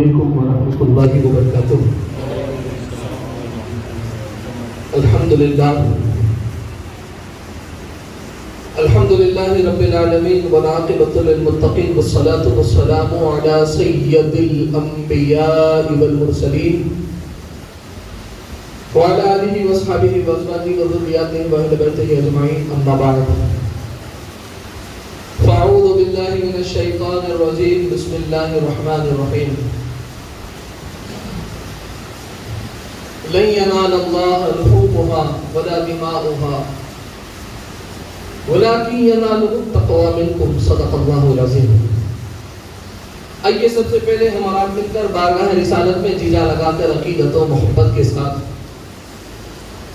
علیکم ورحمۃ اللہ وبرکاتہ۔ الحمدللہ رب العالمین والعاقبۃ للمتقین والصلاة والسلام علی سید الانبیاء والمرسلین وعلی آلہ واصحابہ وازواجہ وذریاتہ واہل بیتہ اجمعین، اما بعد فاعوذ باللہ من الشیطان الرجیم، بسم اللہ الرحمن الرحیم۔ لن ینال اللہ لحومها ولا دماؤها ولكن يناله التقوى منكم، صدق اللہ العظیم۔ آئیے سب سے پہلے ہمارا مل کر بارگاہ رسالت میں جیجا لگا کر عقیدت و محبت کے ساتھ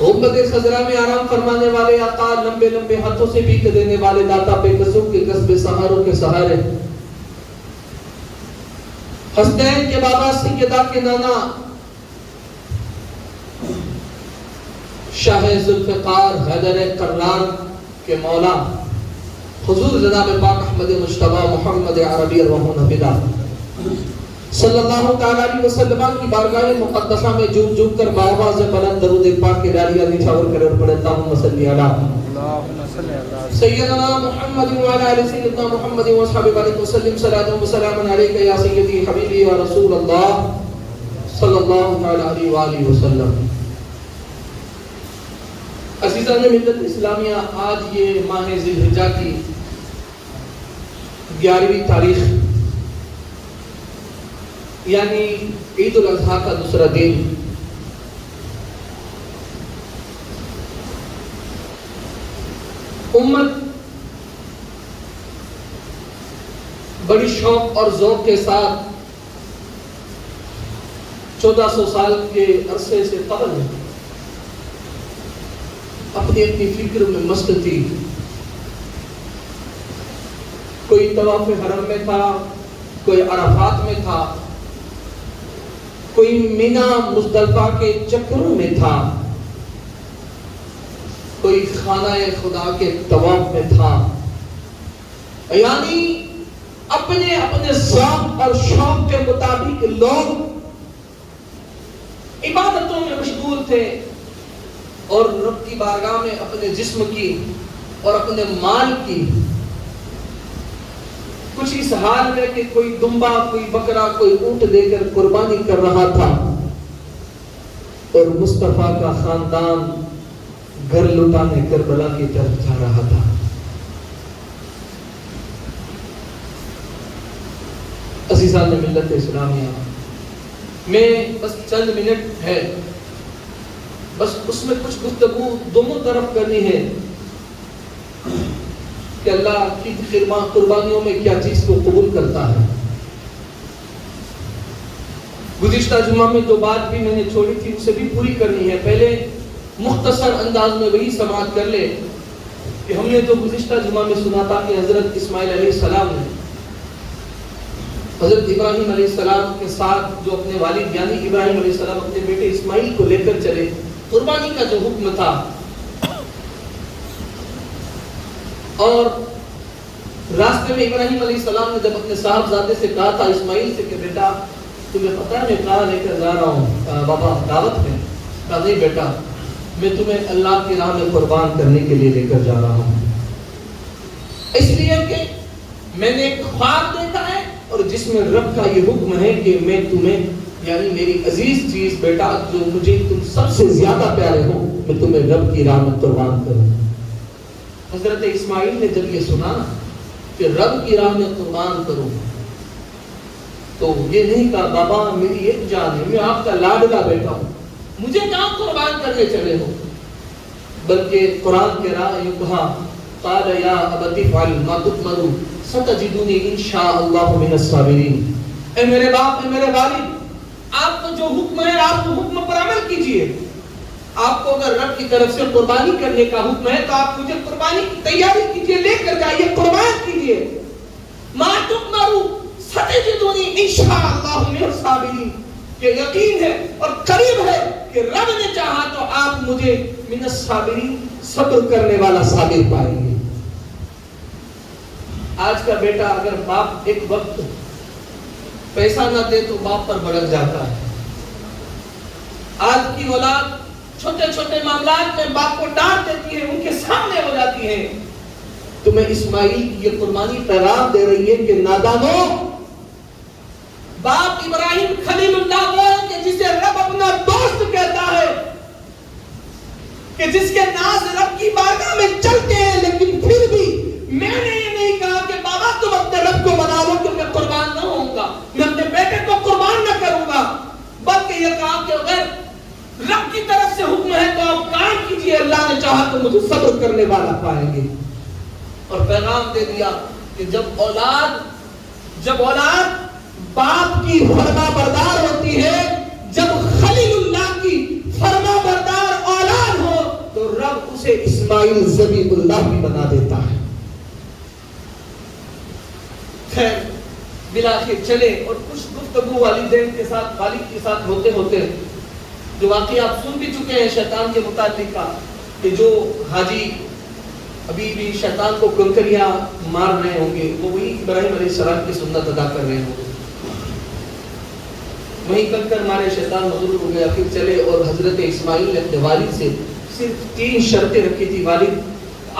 غربت خضرا میں آرام فرمانے والے آقا، لمبے لمبے ہاتھوں سے بھیک دینے والے داتا، بے قصوں کے قصبے سہاروں کے سہارے، حسنین کے بابا، سیدہ کے نانا، شاہ ذوالفقار حیدر کرار کے مولا حضور جناب پاک احمد مجتبی محمد عربی الرحمن حفظہ صلی اللہ تعالیٰ علیہ وسلم کی بارگاہ مقدسہ میں جھوم جھوم کر باواز بلند درود پاک کے ڈالیاں نچھاور کر پڑھے اللہم صلی علی سیدنا محمد وعلی آل سیدنا محمد وصحبہ وسلم وسلم صلاۃ و سلام علیک یا سیدی حبیبی و رسول اللہ صلی اللہ تعالیٰ علیہ وآلہ وسلم۔ عزیزان ملت اسلامیہ، آج یہ ماہ ذی الحجہ کی 11ویں تاریخ یعنی عید الاضحیٰ کا دوسرا دن، امت بڑی شوق اور ذوق کے ساتھ 1400 سال کے عرصے سے قبل اپنی اپنی فکر میں مست تھی۔ کوئی طواف حرم میں تھا، کوئی عرفات میں تھا، کوئی مینا مزدلفہ کے چکروں میں تھا، کوئی خانہ خدا کے طواف میں تھا، یعنی اپنے اپنے ذوق اور شوق کے مطابق لوگ عبادتوں میں مشغول تھے اور رب کی بارگاہ میں اپنے جسم کی اور اپنے مال کی کچھ اس حال میں کہ کوئی دمبا، کوئی بکرا، کوئی اونٹ دے کر قربانی کر رہا تھا اور مصطفیٰ کا خاندان گھر لٹانے کربلا کی طرف جا رہا تھا۔ عزیزان ملت اسلامیہ، میں بس چند منٹ ہے، بس اس میں کچھ گفتگو دونوں طرف کرنی ہے کہ اللہ کی قربانیوں میں کیا چیز کو قبول کرتا ہے۔ گزشتہ جمعہ میں جو بات بھی میں نے چھوڑی تھی اسے بھی پوری کرنی ہے۔ پہلے مختصر انداز میں وہی سماعت کر لے کہ ہم نے جو گزشتہ جمعہ میں سنا تھا کہ حضرت اسماعیل علیہ السلام نے حضرت ابراہیم علیہ السلام کے ساتھ جو اپنے والد یعنی ابراہیم علیہ السلام اپنے بیٹے اسماعیل کو لے کر چلے، قربانی کا جو حکم تھا، اور راستے میں ابراہیم علیہ السلام نے جب اپنے صاحبزادے سے کہا تھا اسماعیل سے کہ بیٹا تمہیں پتہ ہے میں کہاں لے کر جا رہا ہوں؟ بابا دعوت میں۔ کہا نہیں بیٹا، میں تمہیں اللہ کی راہ میں قربان کرنے کے لیے لے کر جا رہا ہوں، اس لیے کہ میں نے ایک خواب دیکھا ہے اور جس میں رب کا یہ حکم ہے کہ میں تمہیں یعنی میری عزیز چیز بیٹا جو مجھے تم سب سے زیادہ پیارے ہو، میں تمہیں رب کی راہ میں قربان کروں۔ حضرت اسماعیل نے جب یہ سنا کہ رب کی راہ میں قربان کروں تو یہ نہیں کہا بابا میری ایک جان ہے، میں آپ کا لاڈلا بیٹا ہوں، مجھے کہاں قربان کرنے چلے ہو، بلکہ قرآن کے راہ یہ کہا قال یا ابت افعل ما تؤمر ستجدنی انشاء اللہ من الصابرین۔ اے میرے باپ، اے میرے والد، آپ کو جو حکم ہے آپ وہ حکم پر عمل کیجئے۔ آپ کو اگر رب کی طرف سے قربانی کرنے کا حکم ہے تو آپ مجھے قربانی کی تیاری کیجئے، لے کر جائیے، قربان کیجئے۔ ما تؤمر ستجدنی انشاء اللہ من الصابرین، کہ یقین ہے اور قریب ہے کہ رب نے چاہا تو آپ مجھے من الصابرین، صبر کرنے والا صابر پائیں گے۔ آج کا بیٹا اگر باپ ایک وقت پیسہ نہ دے تو باپ پر بھڑک جاتا ہے. آج کی اولاد چھوٹے چھوٹے معاملات میں باپ کو ڈانٹ دیتی ہے, ان کے سامنے ہو جاتی ہے. تمہیں اسماعیل کی یہ قربانی پیغام دے رہی ہے کہ نادانو, باپ ابراہیم خلیل اللہ وہ ہے کہ جسے رب اپنا دوست کہتا ہے, کہ جس کے ناز رب کی بارگاہ میں چلتے ہیں, لیکن پھر بھی میں نے یہ نہیں کہا کہ بابا تم اپنے رب کو بنا لو کہ میں قربان نہ ہوں گا, میں اپنے بیٹے کو قربان نہ کروں گا, بلکہ یہ کہا کہ اگر رب کی طرف سے حکم ہے تو آپ کام کیجئے, اللہ نے چاہا تو مجھے صبر کرنے والا پائیں گے. اور پیغام دے دیا کہ جب اولاد باپ کی فرما بردار ہوتی ہے, جب خلیل اللہ کی فرما بردار اولاد ہو تو رب اسے اسماعیل ذبیح اللہ بھی بنا دیتا ہے. خیر بلاخر چلے اور کچھ گفتگو والدین کے ساتھ, والد کے ساتھ ہوتے ہوتے جو واقعہ آپ سن بھی چکے ہیں شیطان کے متعلق کا, کہ جو حاجی ابھی بھی شیطان کو کنکریاں مار رہے ہوں گے وہ وہی ابراہیم علیہ السلام کی سنت ادا کر رہے ہوں گے. وہی کنکر مارے شیطان مغرور ہو گیا. پھر چلے اور حضرت اسماعیل نے اپنے والد سے صرف 3 شرطیں رکھی تھی. والد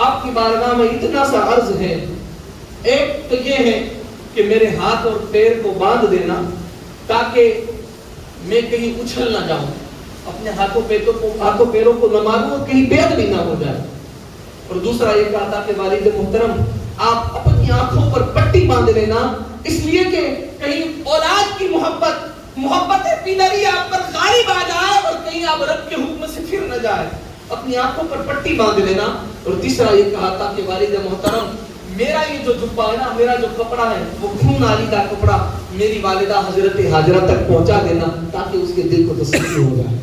آپ کی بارگاہ میں اتنا سا عرض ہے, ایک تو یہ ہے کہ میرے ہاتھ اور پیر کو باندھ دینا تاکہ میں کہیں اچھل نہ جاؤں, اپنے ہاتھوں پیروں کو نہ ماروں اور کہیں بید بھی نہ ہو جائے. اور دوسرا یہ کہا تھا کہ والد محترم آپ اپنی آنکھوں پر پٹی باندھ لینا, اس لیے کہ کہیں اولاد کی محبت پینری آپ پر غالب آ جائے اور کہیں آپ رب کے حکم سے پھر نہ جائے, اپنی آنکھوں پر پٹی باندھ لینا. اور تیسرا یہ کہا تھا کہ والد محترم میرا یہ جو جبہ ہے نا, میرا جو کپڑا ہے وہ خون علی کا کپڑا میری والدہ حضرت ہاجرہ تک پہنچا دینا تاکہ اس کے دل کو تسلی ہو جائے.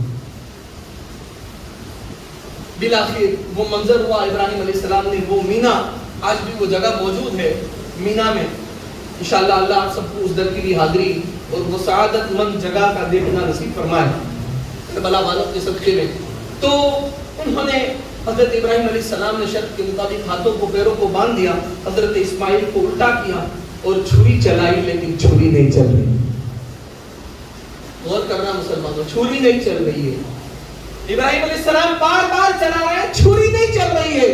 بلاخر وہ منظر ہوا, ابراہیم علیہ السلام نے وہ مینا, آج بھی وہ جگہ موجود ہے مینا میں, انشاءاللہ اللہ آپ سب کو اس در کی بھی حاضری اور وہ سعادت مند جگہ کا دیکھنا نصیب فرمائے کربلا والوں کے صدقے میں. تو انہوں نے حضرت ابراہیم علیہ السلام نے شرط کے مطابق ہاتھوں کو پیروں کو باندھ دیا, حضرت اسماعیل کو الٹا کیا اور چھری چلائی, لیکن چھری نہیں چل رہی. غور کرنا مسلمانوں, چھری نہیں چل رہی ہے. ابراہیم علیہ السلام بار بار چلا رہے ہیں, چھری نہیں چل رہی ہے.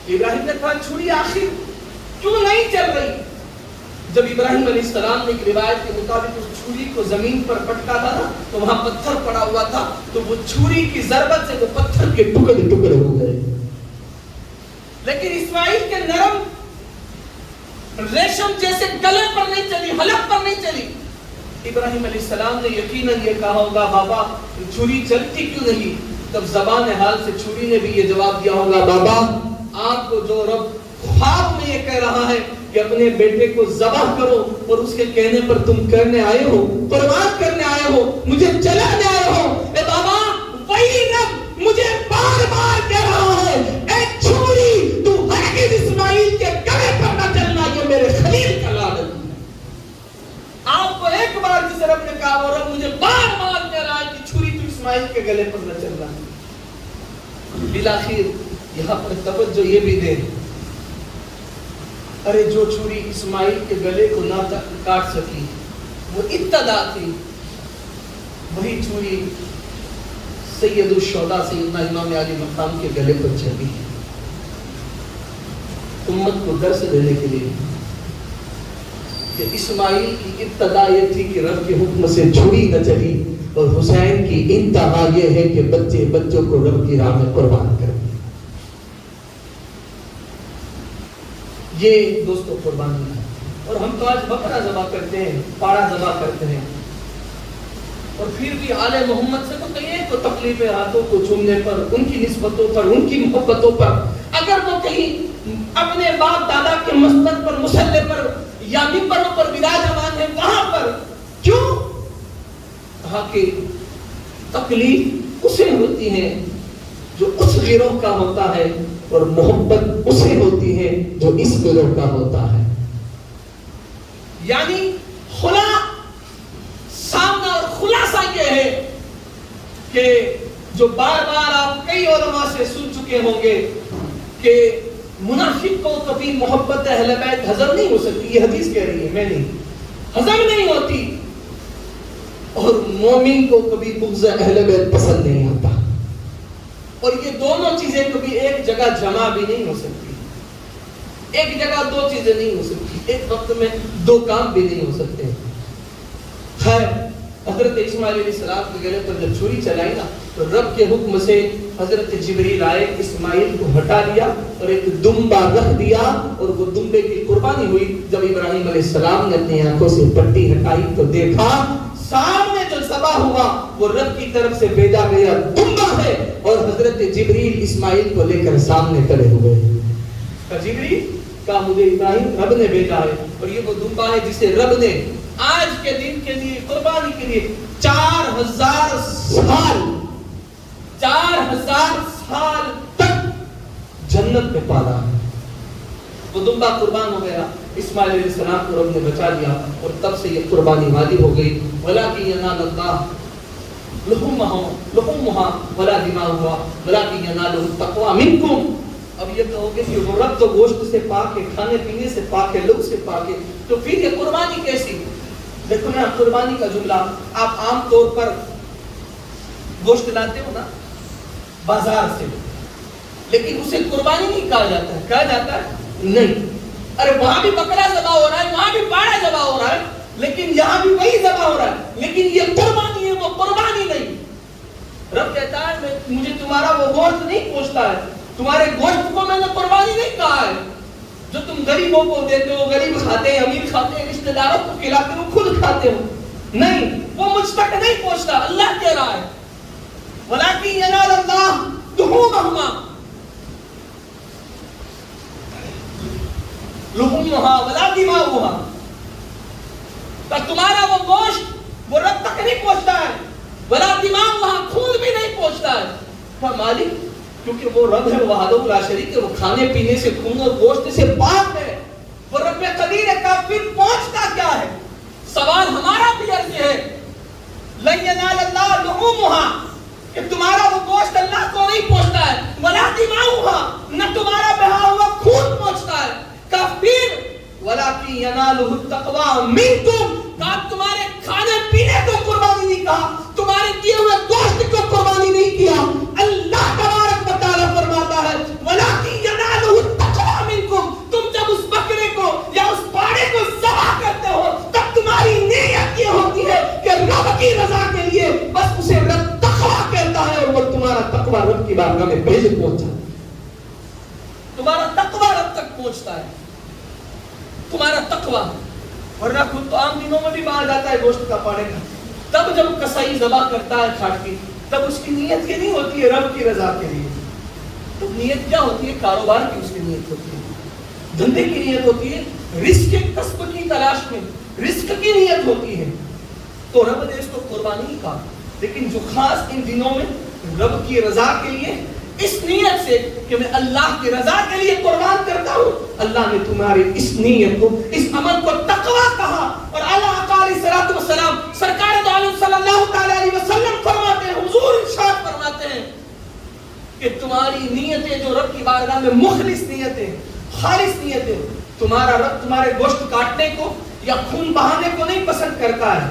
ابراہیم نے کہا چھری آخر کیوں نہیں چل رہی؟ جب ابراہیم علیہ السلام نے ایک روایت کے مطابق اس چھری کو زمین پر پٹکا تھا نا, تو وہاں پتھر پڑا ہوا تھا, تو وہ چھری کی ضربت سے وہ پتھر کے ٹکڑے ٹکڑے ہو گئے. لیکن اسماعیل کے نرم ریشم جیسے گلے پر نہیں چلی, حلق پر نہیں چلی. ابراہیم علیہ السلام نے یقیناً یہ کہا ہوگا بابا چھری چلتی کیوں نہیں؟ تب زبان حال سے چھری نے بھی یہ جواب دیا ہوگا, بابا آپ کو جو رب خواب میں یہ کہہ رہا ہے کہ اپنے بیٹے کو ذبح کرو اور اس کے کہنے پر تم کرنے آئے ہو, قربان کرنے آئے ہو, مجھے جلانے آئے ہو, اے بابا وہی رب مجھے بار بار کہہ رہا ہے اے چھری تو ہرگز اسماعیل کے گلے پر نہ چلنا, یہ میرے خلیل کا لعنت ہے. آپ کو ایک بار جس رب نے کہا وہ رب مجھے بار بار کہہ رہا ہے کہ چھری تو اسماعیل کے گلے پر نہ چلنا. بلاخر یہاں پر توجہ یہ بھی دے, ارے جو چھری اسماعیل کے گلے کو نہ کاٹ سکی وہ ابتدا تھی, وہی چھری سید الشہداء سیدنا امام علی مقام کے گلے پر چلی. امت کو درس دینے کے لیے کہ اسماعیل کی ابتدا یہ تھی کہ رب کے حکم سے چھری نہ چلی, اور حسین کی انتہا یہ ہے کہ بچوں کو رب کی راہ میں قربان کر. یہ دوستو قربانی ہے. اور ہم تو آج بکرا ذبح کرتے ہیں, پاڑا ذبح کرتے ہیں, اور پھر بھی آل محمد سے تو کہیں تو تکلیف ہاتھوں کو چھومنے پر, ان کی نسبتوں پر, ان کی محبتوں پر, اگر وہ کہیں اپنے باپ دادا کے مسند پر, مصلی پر یا ممبروں پر براجمان ہے وہاں پر کیوں؟ کہا کہ تکلیف اسے ہوتی ہے جو اس گروہ کا ہوتا ہے, اور محبت اسے ہوتی ہے جو اس گروہ کا ہوتا ہے. یعنی سامنا اور خلاصہ یہ ہے کہ جو بار بار آپ کئی علماء سے سن چکے ہوں گے کہ منافق کو کبھی محبت اہل بیت ہضم نہیں ہو سکتی. یہ حدیث کہہ رہی ہے, میں نہیں. ہضم نہیں ہوتی، اور مومن کو کبھی بغض اہل بیت پسند نہیں آتا، اور یہ دونوں چیزیں کبھی ایک جگہ جمع بھی نہیں ہو سکتی، ایک جگہ دو چیزیں نہیں ہو سکتی، ایک وقت میں دو کام بھی نہیں ہو سکتے۔ خیر، حضرت اسماعیل علیہ السلام کے گلے پر جب چھری چلائی نا تو رب کے حکم سے حضرت جبریل آئے، اسماعیل کو ہٹا دیا اور ایک دمبا رکھ دیا، اور وہ دمبے کی قربانی ہوئی۔ جب ابراہیم علیہ السلام نے اپنی آنکھوں سے پٹی ہٹائی تو دیکھا سامنے جو ذبح ہوا وہ رب کی طرف سے بھیجا گیا دمبا ہے، اور حضرت جبریل اسماعیل کو لے کر سامنے کھڑے ہوئے۔ جبریل کہا مجھے ابراہیم رب نے بھیجا ہے، اور یہ وہ دمبا ہے جسے رب نے آج کے دن کے لیے قربانی کے لیے 4000 سال تک جنت میں پالا ہے۔ وہ دمبا قربان ہو گیا، اسماعیل علیہ السلام کو رب نے بچا لیا، اور تب سے یہ قربانی واجب ہو گئی۔ وَلَٰكِن يَنَالَ اللَّهُ لُحُومُهَا وَلَا دِمَاؤُهَا وَلَٰكِن يَنَالُهُ التَّقْوَىٰ مِنكُمْ۔ اب یہ کہو گے کہ وہ رب تو گوشت سے پاک ہے، کھانے پینے سے پاک ہے، لوگ سے پاک ہے، تو پھر یہ قربانی کیسی؟ دیکھو نا، قربانی کا جملہ آپ عام طور پر گوشت لاتے ہو نا بازار سے، لیکن اسے قربانی نہیں کہا جاتا ہے، کہا جاتا ہے نہیں، ارے وہاں بھی بکرا ذبح ہو رہا ہے، وہاں بھی پاڑا ذبح ہو رہا ہے، لیکن یہاں بھی وہی ذبح ہو رہا ہے، لیکن یہ قربانی ہے، وہ قربانی نہیں۔ رب کہتا ہے مجھے تمہارا وہ گوشت نہیں پوچھتا ہے، تمہارے گوشت کو میں نے قربانی نہیں کہا ہے، جو تم غریبوں کو دیتے ہو، غریب کھاتے ہیں، امیر کھاتے ہیں، رشتہ داروں کو کھلاتے ہو، خود کھاتے ہو، نہیں، وہ مجھ تک نہیں پہنچتا۔ اللہ کہہ رہا ہے وَلَٰكِن يَنَالَ اللَّهُ لُحُومَهَا وَلَا دِمَاؤُهَا، تو تمہارا وہ گوشت وہ رب تک نہیں پہنچتا ہے، وَلَا دِمَاؤُهَا، خون بھی نہیں پہنچتا ہے۔ تو مالک کیونکہ وہ رب ہے، وحدہ لا شریک ہے، وہ کھانے پینے سے، خون اور گوشت سے پاک ہے، وہ رب قدیر ہے، پھر پہنچتا کیا ہے؟ سوال ہمارا بھی عرض ہے لَن يَنَالَ اللَّهُ لُحُومُهَا، کہ تمہارا وہ گوشت اللہ کو نہیں پہنچتا ہے، وَلَا دِمَاؤُهَا، نہ تمہارا بہا ہوا خون پہنچتا ہے، پھر وَلَٰكِن يَنَالُهُ التَّقْوَىٰ مِنكُمْ، کہا تمہارے کھانے پینے کو قربانی نہیں کہا، تمہارے دیے ہوئے گوشت کو قربانی نہیں کیا۔ اللہ تبارک و تعالیٰ فرماتا ہے وَلَٰكِن يَنَالُهُ التَّقْوَىٰ مِنكُمْ، تم جب اس بکرے کو یا اس پاڑے کو ذبح کرتے ہو تب تمہاری نیت یہ ہوتی ہے کہ رب کی رضا کے لیے، بس اسے رب تقویٰ کہتا ہے، اور وہ تمہارا تقویٰ رب کی بارگاہ میں بھیج پہنچا، تمہارا تقویٰ رب تک پہنچتا ہے، تمہارا تقویٰ۔ ورنہ خود تو عام دنوں میں بھی باہر جاتا ہے گوشت کا پاڑے کا، تب جب کسائی ذبح کرتا ہے کھاٹ کی، تب اس کی نیت یہ نہیں ہوتی ہے رب کی رضا کے لیے، تو نیت کیا ہوتی ہے؟ کاروبار کی اس کی نیت ہوتی ہے، دھندے کی نیت ہوتی ہے، رزق کے کسب کی تلاش میں رزق کی نیت ہوتی ہے، تو رب نے اس کو قربانی نہیں کہا۔ لیکن جو خاص ان دنوں میں رب کی رضا کے لیے اس نیت سے کہ میں اللہ کی رضا کے لیے قربان کرتا ہوں، اللہ نے تمہاری اس نیت کو، اس عمل کو تقویٰ کہا۔ اور اعلیٰ آقا علیہ الصلوۃ والسلام سرکار دو عالم صلی اللہ تعالی علیہ وسلم فرماتے ہیں، حضور ارشاد فرماتے ہیں کہ تمہاری نیتیں جو رب کی بارگاہ میں مخلص نیتیں، خالص نیتیں، تمہارا رب تمہارے گوشت کاٹنے کو یا خون بہانے کو نہیں پسند کرتا ہے،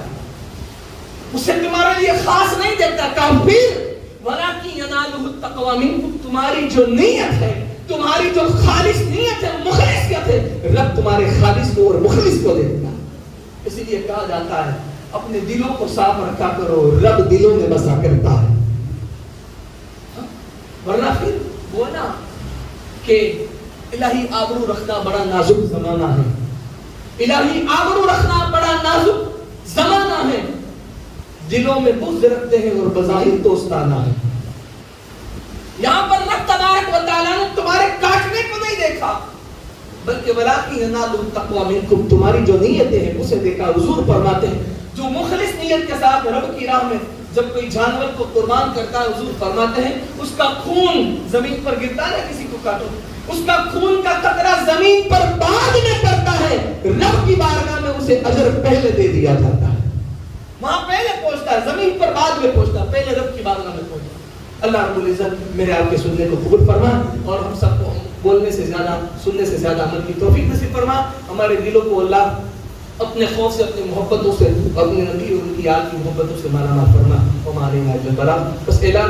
اسے تمہارے لیے خاص نہیں دیتا۔ کافر وَلَٰكِن يَنَالُهُ التَّقْوَىٰ مِنكُمْ، تمہاری جو نیت ہے، تمہاری جو خالص نیت ہے، مخلصیت ہے، رب تمہارے خالص کو اور مخلص کو دیتا ہے۔ اسی لیے کہا جاتا ہے اپنے دلوں کو صاف رکھا کرو، رب دلوں میں بسا کرتا ہے۔ ورنہ پھر وہ نا کہ الہی آبرو رکھنا بڑا نازک زمانہ ہے، الہی آبرو رکھنا بڑا نازک زمانہ ہے، دلوں میں بغض رکھتے ہیں اور بظاہر دوستانہ ہے۔ یہاں پر رب تبارک و تعالیٰ نے تمہارے کاٹنے کو نہیں دیکھا، بلکہ وَلَٰكِن يَنَالُهُ التَّقْوَىٰ مِنكُمْ، تمہاری جو نیتیں ہیں اسے دیکھا۔ حضور فرماتے ہیں جو مخلص نیت کے ساتھ رب کی راہ میں جب کوئی جانور کو قربان کرتا ہے، حضور فرماتے ہیں اس کا خون زمین پر گرتا ہے، کسی کو کاٹو اس کا خون کا قطرہ زمین پر بعد میں پڑتا ہے، رب کی بارگاہ میں اسے اجر پہلے دے دیا جاتا ہے، وہاں پہلے پہنچتا ہے، زمین پر بعد میں پہنچتا ہے، پہلے رب کی بارگاہ میں پہنچتا ہے۔ اللہ رب العزت میرے آپ کے سننے کو قبول فرما، اور ہم سب کو بولنے سے زیادہ سننے سے زیادہ عمل کی توفیق نصیب فرما۔ ہمارے دلوں کو اللہ اپنے خوف سے، اپنی محبتوں سے، اپنے نبی اور ان کی یاد کی محبتوں سے مالا مال فرما، ہمارے بس اعلان